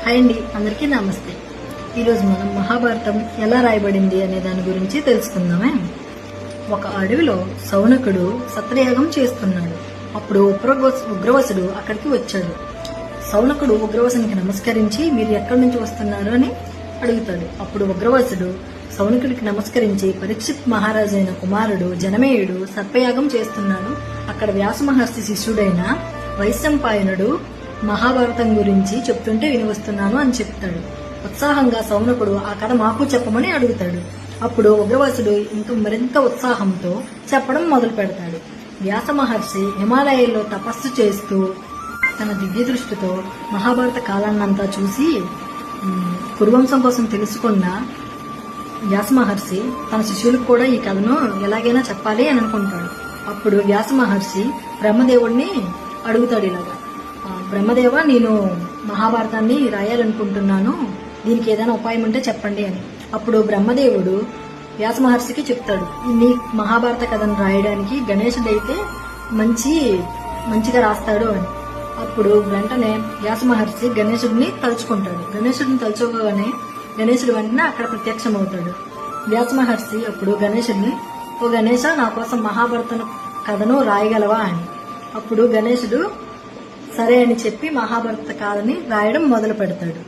Hi అండి, అందరికీ నమస్తే. ఈరోజు మనం మహాభారతం ఎలా రాయబడింది అనే దాని గురించి తెలుసుకుందామే. ఒక అడవిలో శౌనకుడు సత్రయాగం చేస్తున్నాడు. అప్పుడు ఉగ్రవసుడు అక్కడికి వచ్చాడు. శౌనకుడు ఉగ్రవసునికి నమస్కరించి మీరు ఎక్కడి నుంచి వస్తున్నారు అని అడుగుతాడు. అప్పుడు ఉగ్రవసుడు శౌనకుడికి నమస్కరించి పరీక్షిత్ మహారాజు అయిన కుమారుడు జనమేయుడు సర్పయాగం చేస్తున్నాడు. అక్కడ వ్యాస మహర్షి శిష్యుడైన వైశంపాయనుడు మహాభారతం గురించి చెప్తుంటే విని వస్తున్నాను అని చెప్తాడు. ఉత్సాహంగా శౌనకుడు ఆ కథ మాకు చెప్పమని అడుగుతాడు. అప్పుడు ఉగ్రవసుడు మరింత ఉత్సాహంతో చెప్పడం మొదలు పెడతాడు. వ్యాస మహర్షి హిమాలయాల్లో తపస్సు చేస్తూ తన దివ్య దృష్టితో మహాభారత కాలాన్నంతా చూసి కురువంశం కోసం తెలుసుకున్న వ్యాస మహర్షి తన శిష్యులకు కూడా ఈ కథను ఎలాగైనా చెప్పాలి అని అనుకుంటాడు. అప్పుడు వ్యాస మహర్షి బ్రహ్మదేవుడిని అడుగుతాడు ఇలాగా, బ్రహ్మదేవ, నేను మహాభారతాన్ని రాయాలనుకుంటున్నాను, దీనికి ఏదైనా ఉపాయం ఉంటే చెప్పండి అని. అప్పుడు బ్రహ్మదేవుడు వ్యాస మహర్షికి చెప్తాడు, నీ మహాభారత కథను రాయడానికి గణేశుడైతే మంచిగా రాస్తాడు అని. అప్పుడు వెంటనే వ్యాస మహర్షి గణేశుడిని తలుచుకుంటాడు. గణేశుడిని తలుచుకోగానే గణేశుడు వెంటనే అక్కడ ప్రత్యక్షమవుతాడు. వ్యాస మహర్షి అప్పుడు గణేశుడిని, ఓ గణేశ, నా కోసం మహాభారత కథను రాయగలవా అని. అప్పుడు గణేశుడు సరే అని చెప్పి మహాభారత కథని రాయడం మొదలు పెడతాడు.